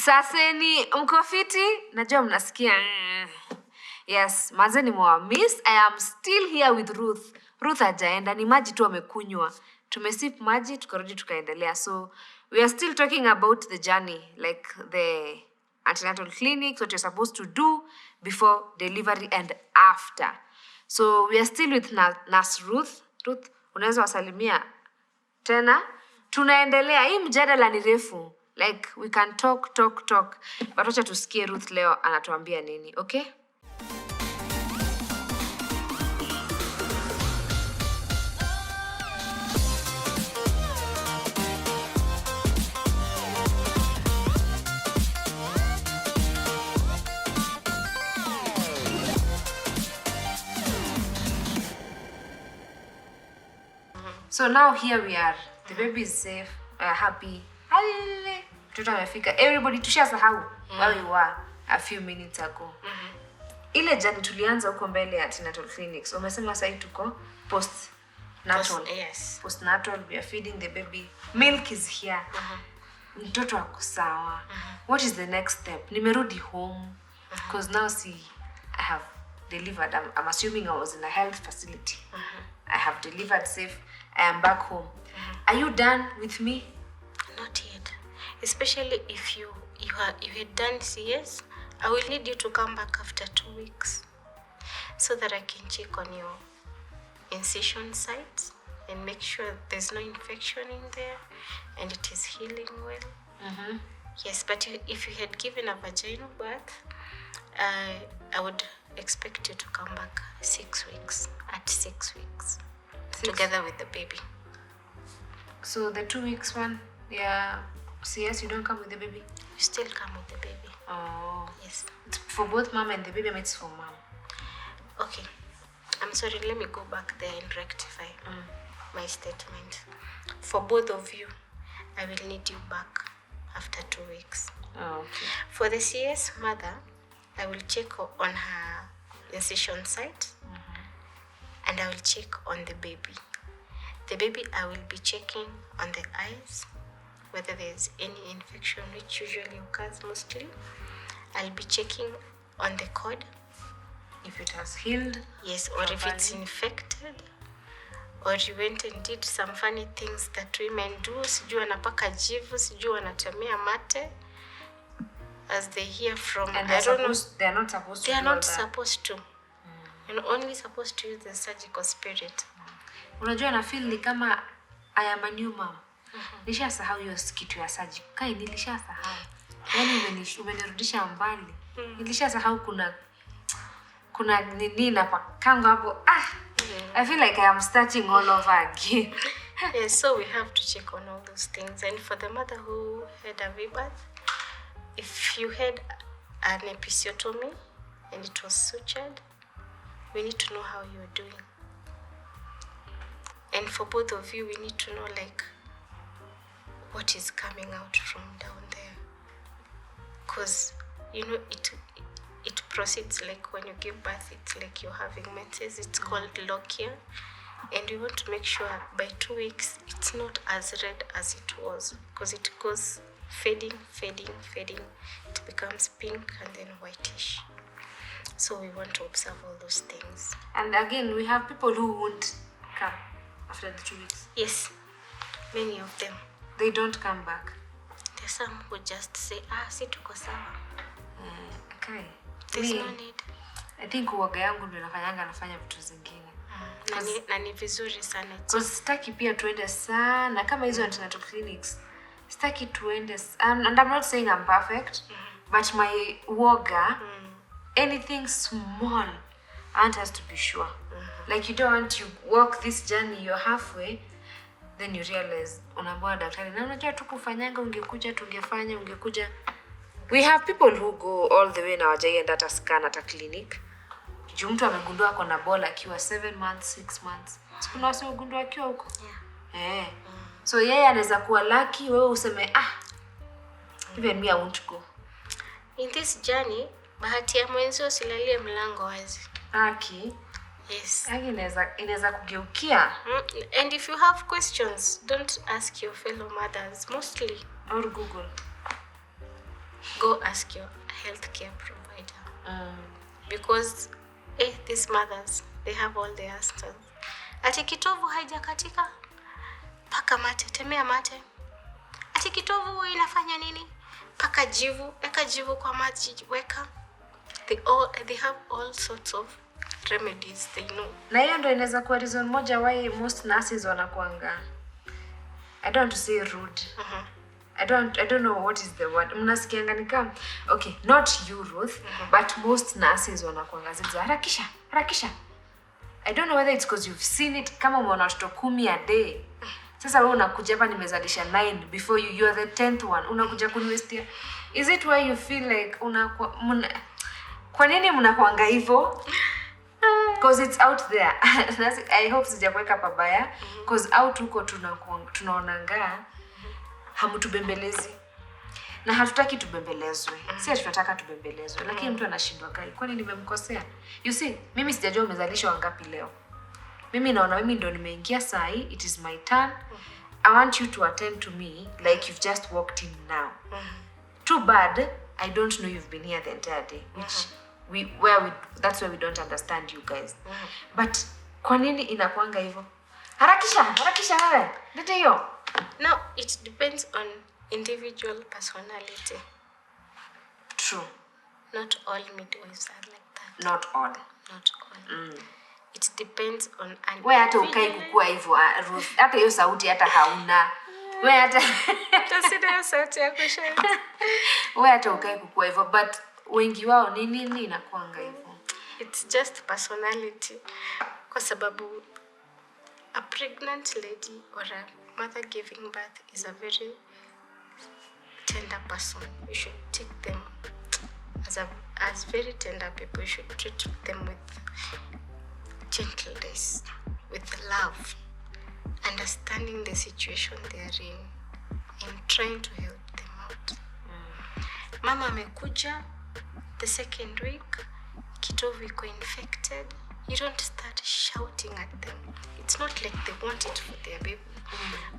Saseni, mko fiti? Najua mnasikia. Yes, mazeni mwa miss. I am still here with Ruth. Ruth hajaenda, ni maji tu amekunywa. Tumesip maji, tukarudi tukaendelea. So, we are still talking about the journey, like the antenatal clinics, what you're supposed to do before delivery and after. So, we are still with Nurse Ruth. Ruth, unaweza wasalimia tena? Tunaendelea, hii mjadala ni refu. Like, we can talk. But wacha tusikie Ruth leo anatuambia nini, okay? So now here we are. The baby is safe, happy. Mtoto amefika. Everybody tushasahau where we were a few minutes ago. Ile jani tulianza huko mbele ya Antenatal clinics. Umesema sasa tuko post-natal. Yes. Post-natal, we are feeding the baby. Milk is here. Mtoto ako sawa. What is the next step? Nimerudi home because now see I have delivered. I'm assuming I was in a health facility. I have delivered safe. I am back home. Are you done with me? Not yet. Especially if you had done CS, I will need you to come back after 2 weeks so that I can check on your incision sites and make sure there's no infection in there and it is healing well. Yes, but if you had given a vaginal birth, I would expect you to come back 6 weeks, at 6 weeks. Together with the baby. So the 2 weeks one, yeah, CS, you don't come with the baby? You still come with the baby. Oh. Yes. It's for both mom and the baby, it's for mom. Okay. I'm sorry, let me go back there and rectify my statement. For both of you, I will need you back after 2 weeks. Oh, okay. For the CS mother, I will check on her incision site. And I will check on the baby. The baby, I will be checking on the eyes, whether there's any infection, which usually occurs mostly. I'll be checking on the cord. If it has healed. Yes, or if it's infected. Or you went and did some funny things that women do. Sijui wanapaka jivu, sijui wanatemea mate. As they hear from, and I don't know. They're not supposed to. They are not supposed to. You're only supposed to use the surgical spirit. Unajua na feel ni kama I am a new mom. Nilishasahau hiyo kitu ya surgical. Kai nilishasahau. Yaani umenirudisha mbali. Nilishasahau kuna nini na pakango hapo. I feel like I am starting all over again. Yes, so we have to check on all those things. And for the mother who had a rebirth, if you had an episiotomy and it was sutured, we need to know how you're doing. And for both of you, we need to know like what is coming out from down there. Because, you know, it proceeds like when you give birth, it's like you're having menses. It's called lochia. And we want to make sure by 2 weeks, it's not as red as it was. Because it goes fading. It becomes pink and then whitish. So we want to observe all those things. And again, we have people who won't come after the 2 weeks. Yes, many of them. They don't come back. There's some who just say, si tuko sawa. Okay. There's no need. I think uoga yangu ndio nafanya vitu zingine. Na ni vizuri sana. Because sitaki pia tuende sana kama hizo antenatal clinics. Sitaki tuende and I'm not saying I'm perfect, but my uoga, anything small, aunt has to be sure. Like you don't want to walk this journey, you're halfway, then you realize unaambiwa daktari na unajua tu kufanyanga ungekuja. We have people who go all the way na wajaenda hata scan at a clinic. Juu mtu amegundua ako na bola akiwa 7 months, 6 months. Sikuna wasi wagundua akiwa huko. So yeye anaweza kuwa lucky, wewe useme even me I won't go. In this journey, bahati ya mwenzio usilalie mlango wazi. Aki. Yes. Inaweza kugeukia. And if you have questions, don't ask your fellow mothers, mostly. Or Google. go ask your healthcare provider. Because these mothers, they have all the answers. Ati kitovu haijakatika, paka mate, temea mate. Ati kitovu inafanya nini? Paka jivu, eka jivu kwa maji, weka. They have all sorts of remedies, they know. Na hiyo ndio inaweza kuwa reason moja why most nurses wanakuanga, I don't want to say rude. I don't know what is the word. Mnasikianga ni kama, okay, not you Ruth, but most nurses wanakuanga ziza harakisha. I don't know whether it's because you've seen it, kama umeona watoto 10 a day. Sasa wewe unakuja hapa nimezalisha 9 before you are the 10th one. Unakuja kuniwestia. Is it why you feel like kwa nini mnakuanga hivyo? Because it's out there. I hope sijakuweka pabaya. Because out huko tunaonanga hamtubembelezi. Na hatutaki tubembelezwe. Si tunataka tubembelezwe. Lakini mtu anashindwa kai. Kwani nimemkosea? You see, mimi sijajua umezalisha wangapi leo. Mimi naona mimi ndo nimeingia saa hii. It is my turn. I want you to attend to me like you've just walked in now. Too bad I don't know you've been here the entire day, which that's why we don't understand you guys. But kwa nini inakuanga hivyo? Harakisha wewe. Ndio hiyo. Now it depends on individual personality. True. Not all midwives are like that. Not all. It depends on an wewe hata ukai kukua hivyo Ruth, hata hiyo sauti hata hauna. Wewe hata tasida sauti yako shati. Wewe hata ukai kukua hivyo, but wengi wao ni nini inakuanga hivyo? It's just personality. Kwa sababu a pregnant lady or a mother giving birth is a very tender person. You should take them as very tender people. You should treat them with gentleness, with love, understanding the situation they are in, and trying to help them out. Mama amekuja the second week, kitovu iko infected. You don't start shouting at them. It's not like they want it for their baby.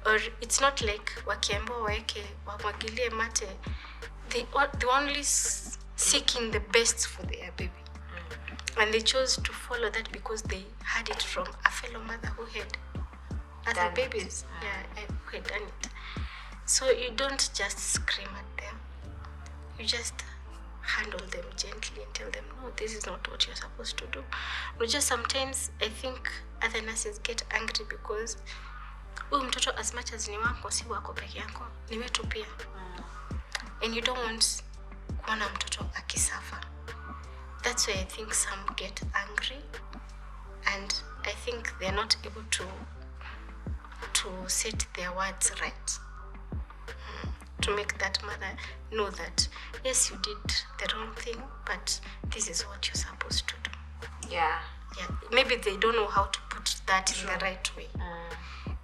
Or it's not like wakiambiwa waeke wamwagilie mate. They only seeking the best for their baby. And they chose to follow that because they had it from a fellow mother who had other babies. Who had done it. So you don't just scream at them. You just handle them gently and tell them, no, this is not what you're supposed to do. But just sometimes I think other nurses get angry because mtoto as much as ni wako si wako peke yako, ni wetu pia. And you don't want kuona mtoto akisafa. That's why I think some get angry, and I think they're not able to set their words right. To make that mother know that yes, you did the wrong thing, but this is what you're supposed to do. Yeah. Maybe they don't know how to put that in the right way.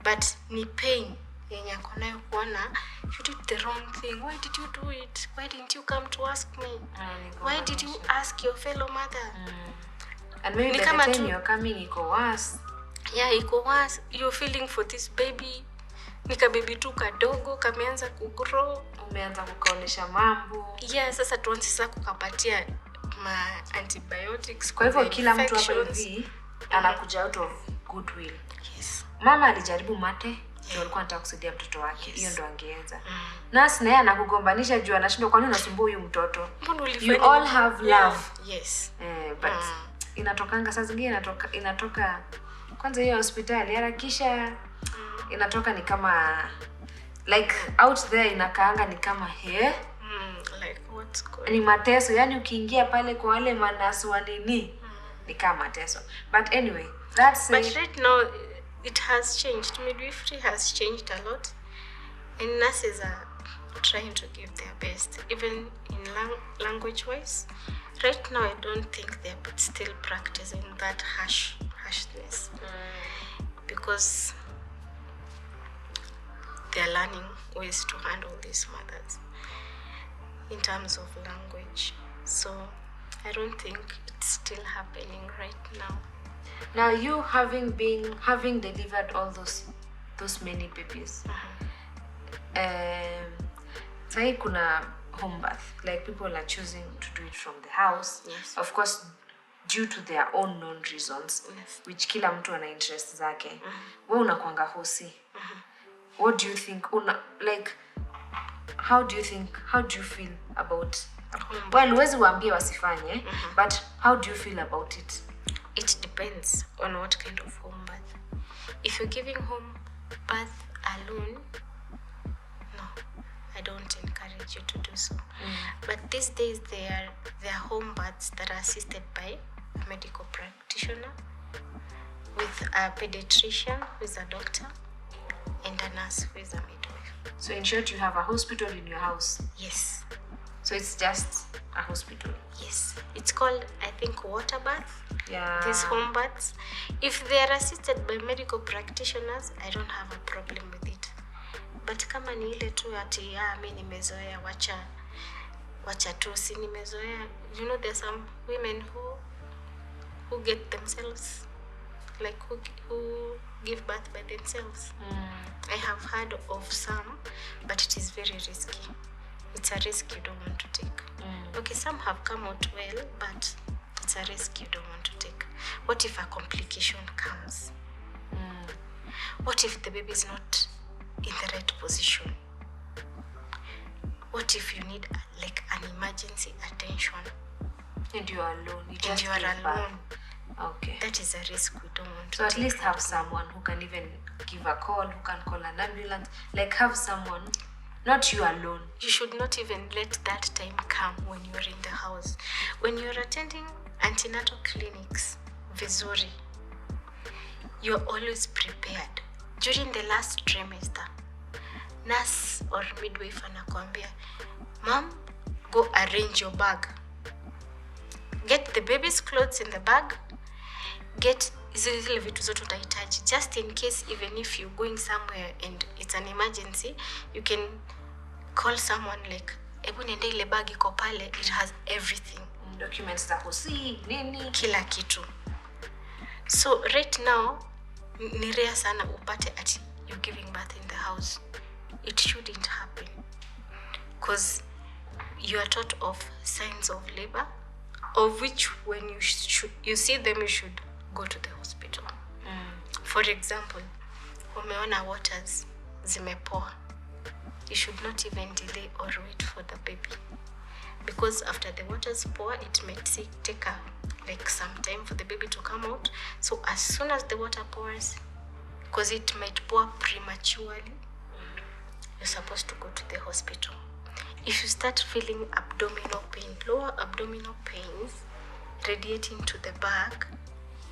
But ni pain yenye akonayo kuona you did the wrong thing. Why did you do it? Why didn't you come to ask me? Why did you ask your fellow mother? And maybe by the time you're coming, iko worse. Yeah, iko worse. You're feeling for this baby. Nika baby tu kadogo kameanza kugrow, umeanza kukaonesha mambo. Yeah, sasa tuanze sasa kukapatia ma antibiotics. Kwa hivyo kila mtu hapa hivi anakuja out of goodwill. Yes. Mama alijaribu mate, ndio alikuwa anataka kusaidia mtoto wake. Hiyo ndo angeweza. Nasi naye anakugombanisha juu anashindwa kwa nini unasumbua huyu mtoto. You all have love. Yes. But inatokanga saa zingine inatoka kwanza hiyo hospitali harakisha inatoka ni kama like out there inakaanga ni kama like what's going ni mateso, yani ukiingia pale kwa wale manasu wa nini ni kama mateso. But anyway, that's but right now it has changed. Midwifery has changed a lot, and nurses are trying to give their best, even in language wise. Right now I don't think they're still practicing that harshness because they're learning ways to handle these mothers in terms of language. So I don't think it's still happening right now. Now you having delivered all those many babies. Sahi kuna home birth, like people are choosing to do it from the house. Yes. Of course, due to their own known reasons, Yes. which kila mtu ana interest zake. Wewe unakwanga hosi. What do you think? How do you feel about well, huwezi waambie wasifanye, but how do you feel about it? It depends on what kind of home birth. If you're giving home birth alone, no, I don't encourage you to do so. But these days there are home births that are assisted by a medical practitioner, with a pediatrician who is a doctor, and a nurse who is a midwife. So in short, you have a hospital in your house. Yes. So it's just a hospital. Yes. It's called, I think, water bath. Yeah. These home baths. If they are assisted by medical practitioners, I don't have a problem with it. But kama ni ile tu ati mimi nimezoea wacha tu si nimezoea. You know, there's some women who get themselves, like who give birth by themselves. I have heard of some, but it is very risky. It's a risk you don't want to take. Okay, some have come out well, but it's a risk you don't want to take. What if a complication comes? What if the baby is not in the right position? What if you need like an emergency attention? And you are alone. And you are alone. Okay. That is a risk we don't want to So take. at least have someone who can even give a call, who can call an ambulance. Like have someone, not you alone. You should not even let that time come when you're in the house. When you're attending antenatal clinics, vizuri, you're always prepared. During the last trimester, nurse or midwife anakuambia, Mom, go arrange your bag. Get the baby's clothes in the bag. Get zile vitu zote utahitaji. Just in case, even if you're going somewhere and it's an emergency, you can call someone like, ebu niende ile bag iko pale, it has everything. Documents za hosi, nini. Kila kitu. So right now, ni rare sana upate ati you're giving birth in the house. It shouldn't happen. Because you are taught of signs of labor, of which when you see them, you should go to the hospital. For example, umeona waters zimepoa. You should not even delay or wait for the baby. Because after the waters pour, it may take some time for the baby to come out. So as soon as the water pours, because it might pour prematurely, you're supposed to go to the hospital. If you start feeling abdominal pain, lower abdominal pains radiating to the back,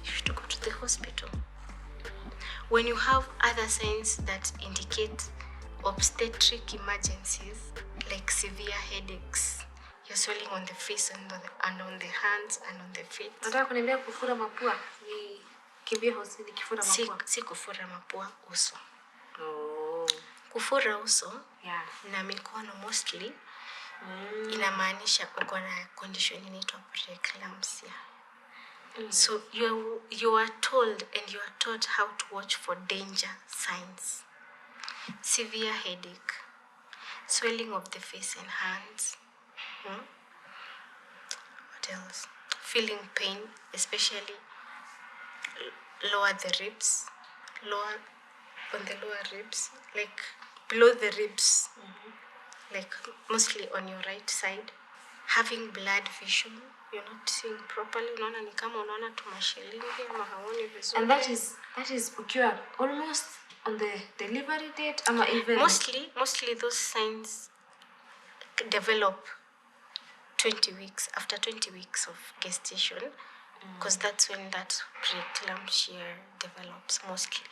you should go to the hospital. When you have other signs that indicate obstetric emergencies, like severe headaches, you're swelling on the face and on the hands and on the feet. Nataka kuniambia kufura mapua ni kimbia hospitali kifura mapua. Si kufura mapua, uso. Oh. Kufura uso, yeah, na mikono mostly inamaanisha uko na condition inaitwa preeclampsia. So you are told and you are taught how to watch for danger signs. Severe headache, swelling of the face and hands. What else? Feeling pain, especially lower the ribs, on the lower ribs, like below the ribs, like mostly on your right side. Having blood vision, you're not seeing properly. Unaona ni kama unaona tumashilingi ama haoni vizuri. And that is ukiwa almost on the delivery date ama even mostly those signs develop 20 weeks after 20 weeks of gestation, because that's when that preeclampsia develops mostly.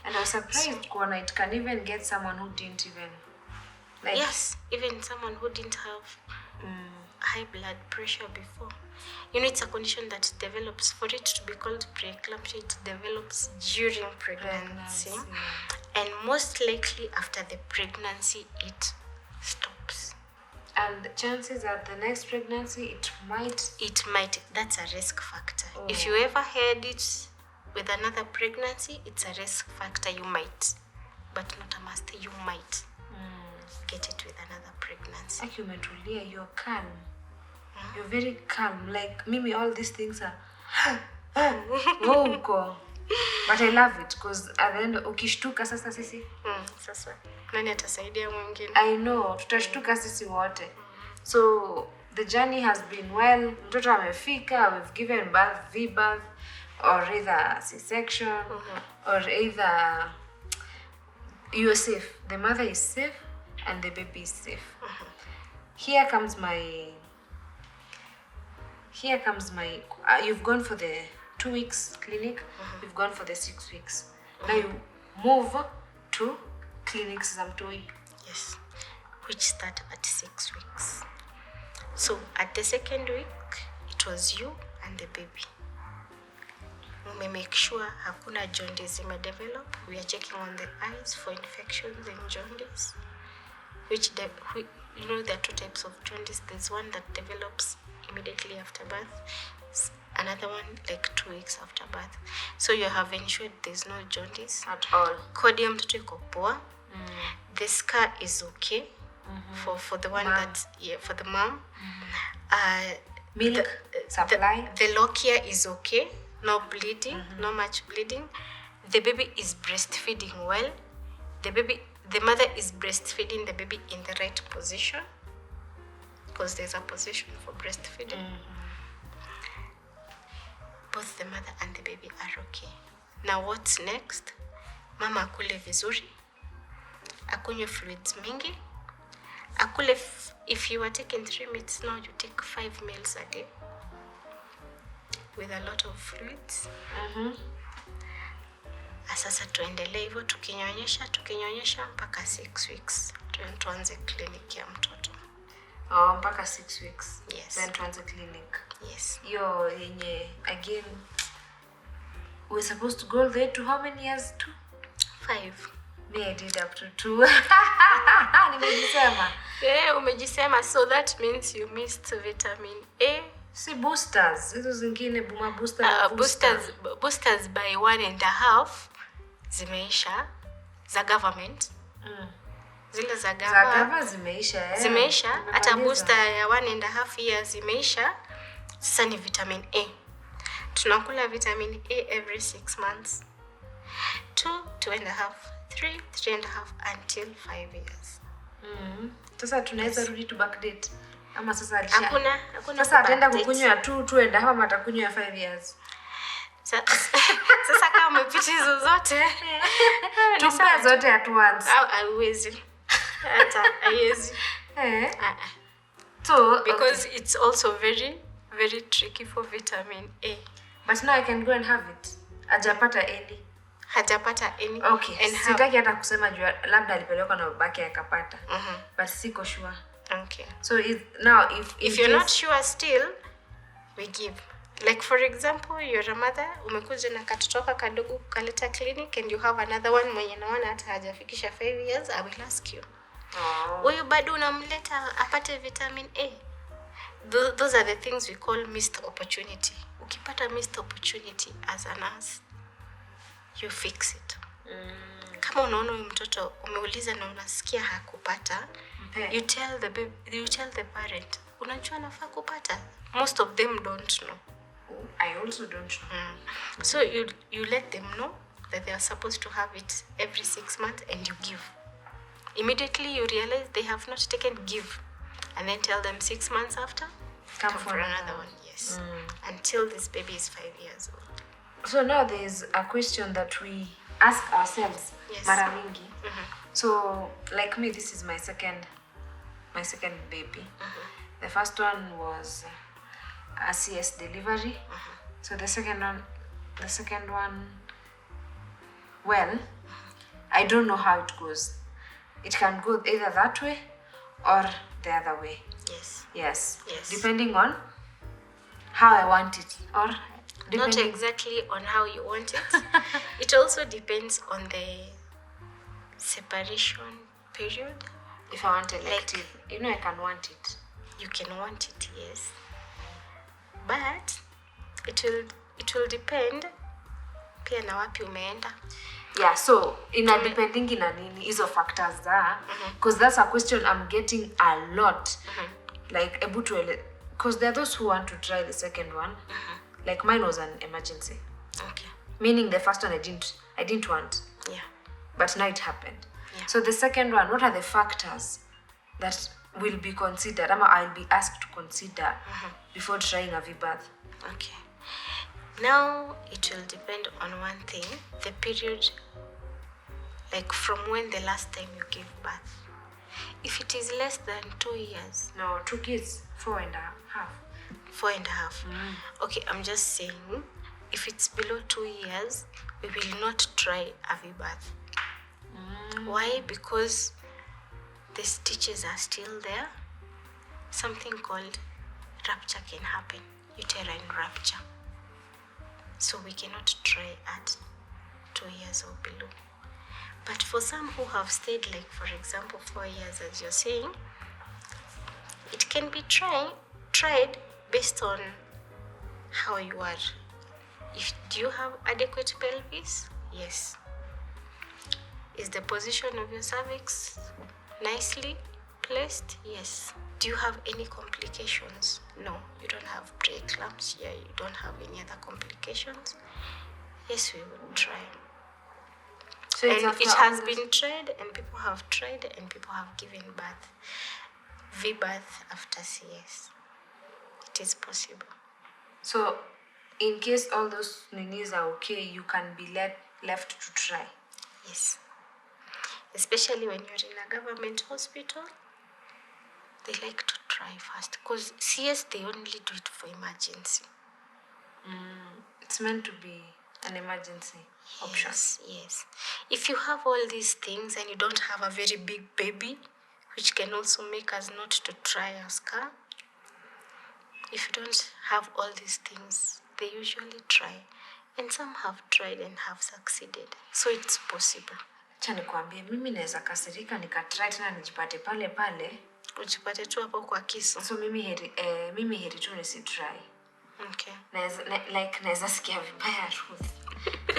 And I was surprised when it can even get someone who didn't even like. Yes, even someone who didn't have high blood pressure before. You know, it's a condition that develops. For it to be called preeclampsia, it develops during pregnancy. And most likely after the pregnancy, it stops. And the chances at the next pregnancy, it might. That's a risk factor. If you ever had it with another pregnancy, it's a risk factor. You might, but not a must. You might. get it with another pregnancy. Aki umetulia, you're calm. You're very calm. Like mimi, all these things are oh, but I love it because at the end ukishtuka sasa sisi sasa nani atasaidia mwingine? I know tutashtuka sisi wote. So the journey has been well. Mtoto amefika, we've given birth, V-birth, or either C-section, or either you're safe. The mother is safe and the baby is safe. Here comes my you've gone for the 2 weeks clinic, you've gone for the 6 weeks. Now you move to clinics za mtoi. Yes, which start at 6 weeks. So at the 2nd week, it was you and the baby. We make sure hakuna jaundice develop. We are checking on the eyes for infections and jaundice. You know, there are 2 types of jaundice. There's one that develops immediately after birth, another one like 2 weeks after birth. So you have ensured there's no jaundice At all. Kodi ya mtoto iko poa. The scar is okay for the one for the mom. Milk supply. The lochia is okay. No bleeding, no much bleeding. The baby is breastfeeding well. The mother is breastfeeding the baby in the right position, because there's a position for breastfeeding. Both the mother and the baby are okay. Now what's next? Mama akule vizuri, akunywe fluids mingi, akule if you are taking 3 meals now, you take 5 meals a day with a lot of fluids. Sasa tuendelee hivyo tukinyonyesha mpaka 6 weeks. Tuanze clinic ya mtoto. Mpaka 6 weeks. Yes. Then tuanze clinic. Yes. Yo yenye again we're supposed to go there to how many years? 2? 5. Me I did up to 2. Nimejisema. Yeah, umejisema. So that means you missed vitamin A. Si boosters. Hizo zingine boosters by 1.5 zimeisha za government. Zile za gava zimeisha. Zimeisha. Hata booster ya 1.5 years zimeisha. Sasa ni vitamin A. Tunakula vitamin A every 6 months. 2, 2.5, 3, 3.5 until 5 years. Sasa tunaweza rudi to backdate. Ama sasa hakuna sasa ataenda kukunywa 2.5 ama atakunywa 5 years. Sasa kama umepita hizo zote tumpe zote at once. Haiwezi. Hata haiwezi. So because it's also very very tricky for vitamin A. But now I can go and have it. Hajapata any. Okay. And sitaki hata kusema juu labda alipelekwa na babake akapata. But siko sure. Okay. So if you're not sure still, we give. Like for example, you're a mother, umekuja na katotoka kadogo kaleta clinic and you have another one mwenye naona hata hajafikisha 5 years, I will ask you. Huyu bado unamleta apate vitamin A. Those are the things we call missed opportunity. Ukipata missed opportunity as a nurse, you fix it. Kama unaona huyu mtoto umeuliza na unasikia hakupata, you tell the parent, unajua nafaa kupata. Most of them don't know. I also don't know. So you let them know that they are supposed to have it every 6 months and you give. Immediately you realize they have not taken, give. And then tell them 6 months after, come for another one. Yes. Until this baby is 5 years old. So now there is a question that we ask ourselves. Yes. Mara mingi. So like me, this is my second baby. The first one was a CS delivery. So the second one, well, I don't know how it goes. It can go either that way or the other way. Yes. Depending on how I want it, or not exactly on how you want it. It also depends on the separation period. If I want elective, I can want it. You can want it, yes. But it will depend pia na wapi umeenda. Yeah, so depending in nini hizo factors there, because that's a question I'm getting a lot. Like because there are those who want to try the second one. Like mine was an emergency. Okay. Meaning the first one I didn't want. Yeah. But now it happened. Yeah. So the second one, what are the factors that will be considered? I'll be asked to consider before trying a VBATH. Okay. Now it will depend on one thing, the period, like from when the last time you gave birth. If it is less than 2 years. No, 2 kids, 4.5. 4.5. Okay, I'm just saying, if it's below 2 years, we will not try a VBATH. Why? Because the stitches are still there. Something called rupture can happen, uterine rupture. So we cannot try at 2 years or below. But for some who have stayed, like for example 4 years, as you're saying, it can be tried based on how you are. Do you have adequate pelvis? Yes. Is the position of your cervix nicely placed? Yes. Do you have any complications? No, you don't have preeclampsia, you don't have any other complications. Yes, we would try. So and it has been tried, and people have tried, and people have given birth. VBATH after CS. It is possible. So, in case all those ninis are okay, you can be left to try. Yes. Especially when you're in a government hospital, they like to try first. Because CS, they only do it for emergency. It's meant to be an emergency option. Yes. If you have all these things and you don't have a very big baby, which can also make us not to try a scar, if you don't have all these things, they usually try. And some have tried and have succeeded. So it's possible. Acha nikwambie, mimi naweza kasirika nikatry tena nijipate pale. Ujipate tu hapo kwa kisu. So mimi heri tu nisitry. Okay. Naweza sikia vibaya truth.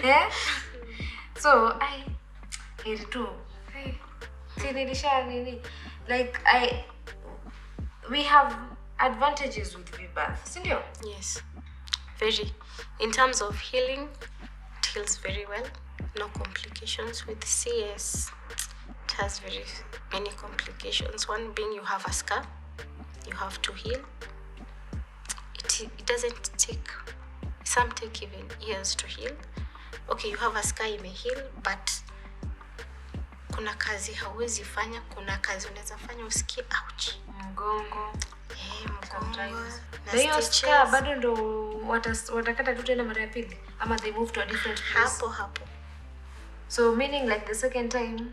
Yeah? So heri tu. We have advantages with VBATH, sindio? Yes, very. In terms of healing, it heals very well. No complications. With CS, it has very many complications. One being you have a scar, you have to heal. It doesn't take, some take even years to heal. Okay, you have a scar, you may heal, but kuna kazi hauwezi fanya, kuna kazi unaweza fanya usikie ouch. Mgongo. Mgongo. Na hiyo scar bado ndo watakata tu tena mara ya pili ama they move to a different place. Hapo. So meaning like the second time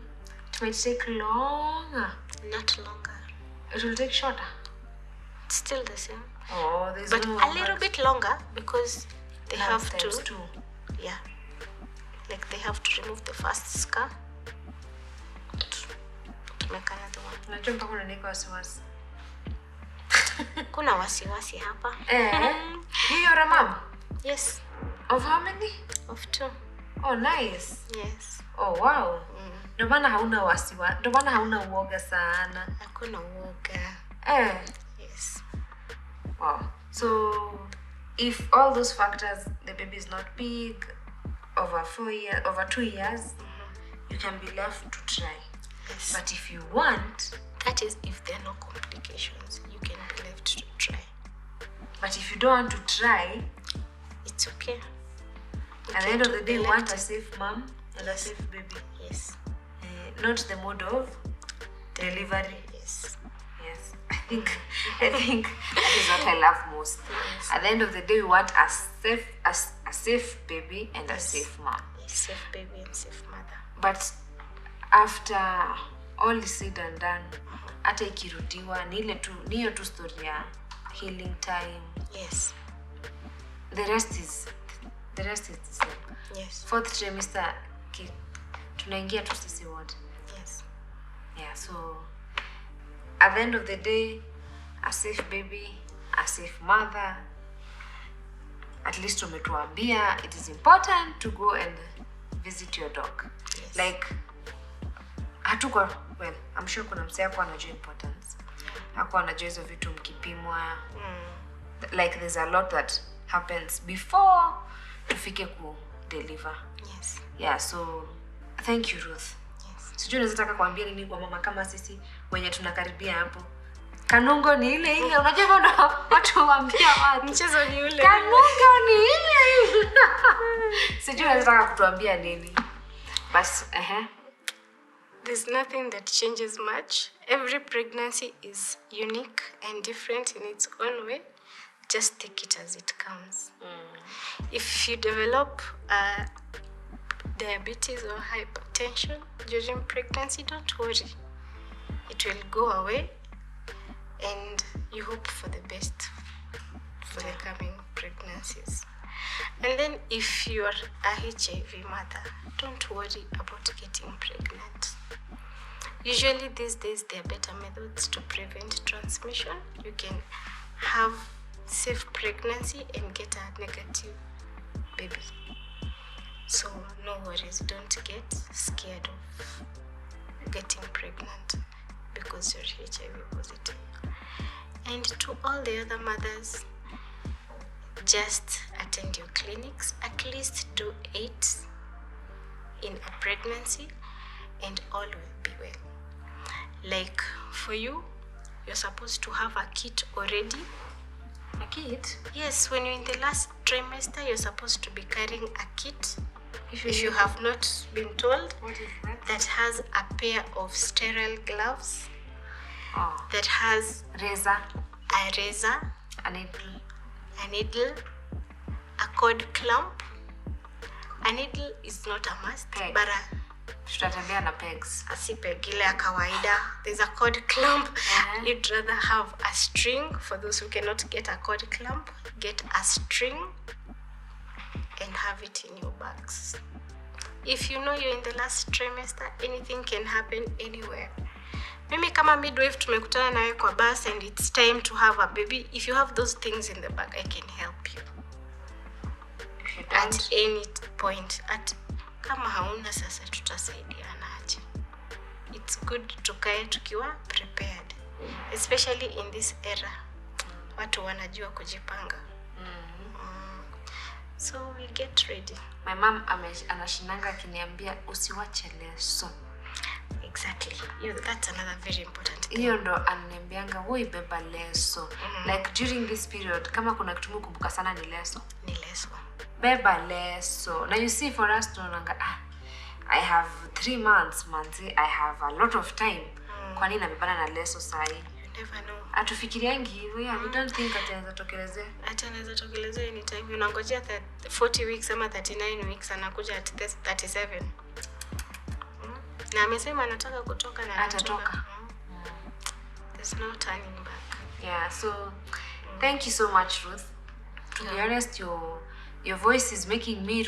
it might take longer. Not longer. It will take shorter. It's still the same. Oh, there's but no a little bit longer because they have to. Too. Yeah. Like they have to remove the first scar to make another one. Unajua mpaka unaniweka wasiwasi. Kuna wasiwasi hapa. You're a mom? Yes. Of how many? Of 2. Oh, nice. Yes. Oh, wow. Ndio maana hauna wasiwasi. Ndio maana hauna uoga sana. Hakuna uoga. Yes. Wow. So, if all those factors, the baby is not big, over 2 years, you can be left to try. Yes. But if you want, that is if there are no complications, you can be left to try. But if you don't want to try, it's okay. At the end of the day, you want a safe mom and a safe baby. Yes. Not the mode of delivery. Yes. I think that is what I love most. Yes. At the end of the day, we want a safe baby and a safe mom. A safe baby and safe mother. But after all is said and done, hata ikirudiwa ni hiyo tu story ya healing time. Yes. The rest is the same. Yes. 4th trimester tunaingia tu sisi wote. Yes. Yeah, so at the end of the day, a safe baby, a safe mother. At least umetuambia it is important to go and visit your doc. Yes. Like hatuko, well, I'm sure kuna msee hapo anajua importance. Hapo anajua hizo vitu mkipimwa. Like there's a lot that happens before tufike ku deliver. Yes. Yeah, so thank you Ruth. Yes. Sijui unaweza kuambia nini kwa mama kama sisi wenye tunakaribia hapo. Kanungo ni ile ile. Unajua bado watu waambia watu mchezo ni ule. Kanungo ni ile ile. Sijui unaweza kutuambia nini. Bas There's nothing that changes much. Every pregnancy is unique and different in its own way. Just take it as it comes. If you develop diabetes or hypertension during pregnancy, don't worry. It will go away, and you hope for the best for the coming pregnancies. And then if you are a HIV mother, don't worry about getting pregnant. Usually these days there are better methods to prevent transmission. You can have safe pregnancy and get a negative baby. So no worries, don't get scared of getting pregnant because you're HIV positive. And to all the other mothers, just attend your clinics. At least do 8 in a pregnancy and all will be well. Like for you, you're supposed to have a kit already. A kit? Yes, when you're in the last trimester, you're supposed to be carrying a kit. If you have not been told, What is that? that has a pair of sterile gloves, that has Razor, a razor, a needle, a needle, a cord clamp. A needle is not a must, Peg. but tutatembea na pegs. a si peg ile ya kawaida. There's a cord clamp. You'd rather have a string. For those who cannot get a cord clamp, get a string and have it in your bags. If you know you're in the last trimester, anything can happen anywhere. Mimi kama midwife tumekutana nawe kwa bus and it's time to have a baby. If you have those things in the bag, I can help you. If you At don't, any point. Kama hauna sasa tutasaidiana aje. It's good tukae tukiwa prepared. Especially in this era. Watu wanajua kujipanga. So we get ready. my mom anashinanga akiniambia usiwache leso. Exactly. That's another very important thing. Hiyo ndo ananiambianga wewe beba leso. Like during this period kama kuna kitu kumbuka sana ni leso. Ni leso. Beba leso. Now you see for us tunanga I have 3 months, manzi. I have a lot of time. Kwa nini nabebana na leso sahi? You never know. Atufikiriangi hivyo. Yeah, we don't think ataweza tokelezea. Ataweza tokelezea anytime. Unangojea 40 weeks ama 39 weeks anakuja at 37. Na amesema anataka kutoka na Atatoka. There's no turning back. Yeah, so thank you so much Ruth. To be honest, your voice is making me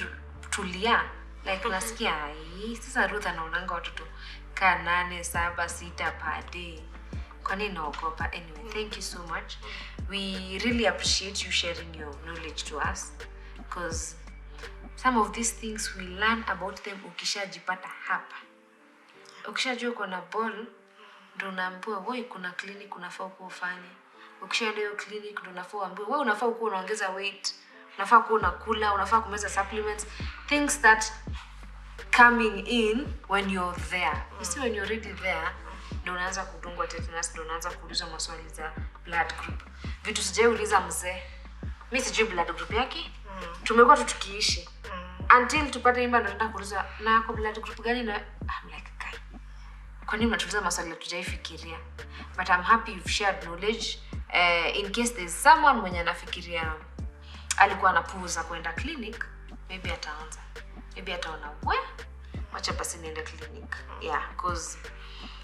tulia. Like nasikia sasa Ruth anaonanga watoto ka 8, 7, 6 per day. Kwa nini naogopa? Anyway, thank you so much. We really appreciate you sharing your knowledge to us because some of these things we learn about them ukishajipata hapa. Ukishajua uko na ball ndo unaambiwa wewe kuna clinic unafaa kufanya. Ukishaenda hiyo clinic ndo unafaa uambiwe wewe unafaa kuwa unaongeza weight, unafaa kuwa unakula, unafaa kumeza supplements, things that coming in when you're there. You see when you're already there ndo unaanza kudungwa tetanus, ndo unaanza kuulizwa maswali za blood group. Vitu sijauliza mzee. Mimi sijui blood group yake. Tumekuwa tukiishi. Until tupate imba ndo nataka kuuliza na yako blood group gani na I'm like guy. Kwa nini unatuuliza maswali tujaifikiria? But I'm happy you've shared knowledge. In case there's someone mwenye anafikiria alikuwa anapuuza kwenda clinic, maybe ataanza. Maybe ataona wacha basi niende clinic. Yeah, because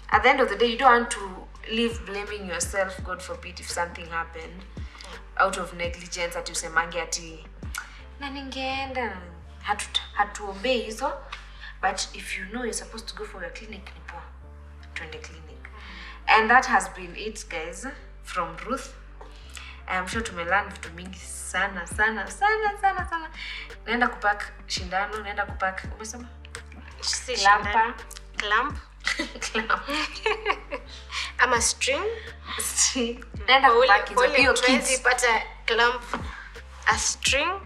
at the end of the day you don't want to live blaming yourself, God forbid, if something happened out of negligence ati usemange ati na ningeenda hatuombei hizo. But if you know you're supposed to go for your clinic, nipo twende clinic. And that has been it guys from Ruth. I'm sure tumelearn vitu mingi sana. Naenda kupack shindano, naenda kupack umesema Si Clamper. shindano. Clamp. Ama string. Naenda kubaki Pole hiyo tuwezi kids. pata clamp, a string,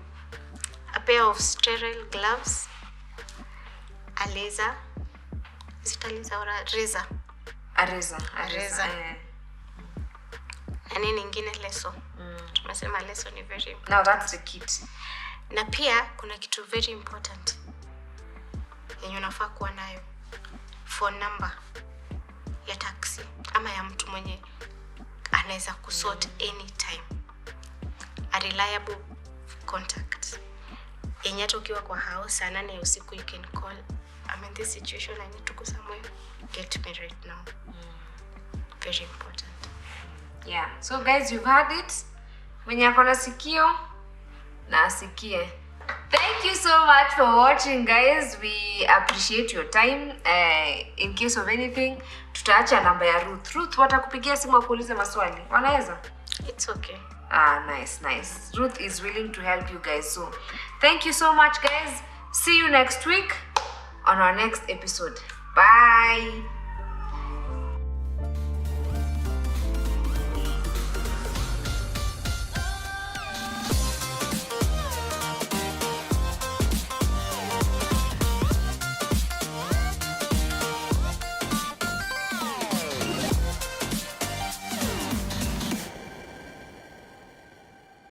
a pair of sterile gloves, a laser. Is it a laser or a razor? A razor. Na nini ingine? Leso. Tumesema leso ni very important. Now that's the kit. Na pia kuna kitu very important yenye unafaa kuwa nayo. Phone number ya taxi ama ya mtu mwenye anaweza kusort anytime. A reliable contact. Yenye hata ukiwa kwa house saa 8 ya usiku you can call. I'm in this situation, I need to go somewhere. Get me right now. Very important. Yeah. So guys, you've heard it. Mwenye akona sikio na asikie. Thank you so much for watching, guys. We appreciate your time. In case of anything, tutaacha namba ya Ruth. Ruth watakupigia simu wakuulize maswali. Wanaweza? It's okay. Nice. Ruth is willing to help you guys. So, thank you so much, guys. See you next week on our next episode. Bye.